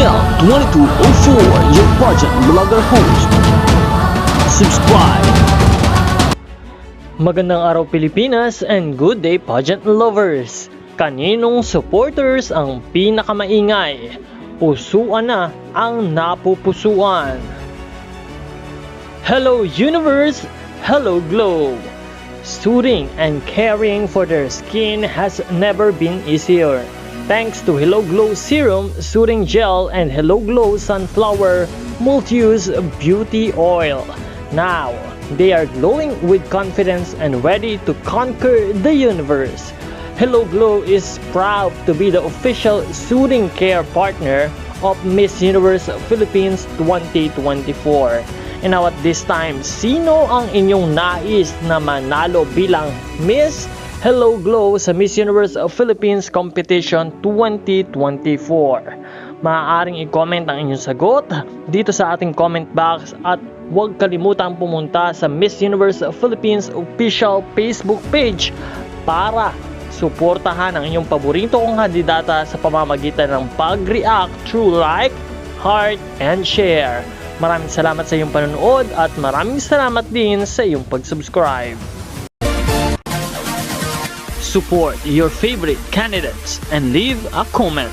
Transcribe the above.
Gel2204, your pageant vlogger host. Subscribe. Magandang araw Pilipinas and good day pageant lovers. Kaninong supporters ang pinakamaingay? Pusuan na ang napupusuan. Hello Universe, hello Globe. Suiting and caring for their skin has never been easier. Thanks to Hello Glow Serum, Soothing Gel, and Hello Glow Sunflower Multi-Use Beauty Oil. Now, they are glowing with confidence and ready to conquer the universe. Hello Glow is proud to be the official soothing care partner of Miss Universe Philippines 2024. And now at this time, sino ang inyong nais na manalo bilang Miss Hello Glow sa Miss Universe Philippines Competition 2024? Maaaring i-comment ang inyong sagot dito sa ating comment box at huwag kalimutang pumunta sa Miss Universe Philippines official Facebook page para suportahan ang inyong paborito kong kandidata sa pamamagitan ng pag-react through like, heart, and share. Maraming salamat sa iyong panonood at maraming salamat din sa iyong pag-subscribe. Support your favorite candidates and leave a comment.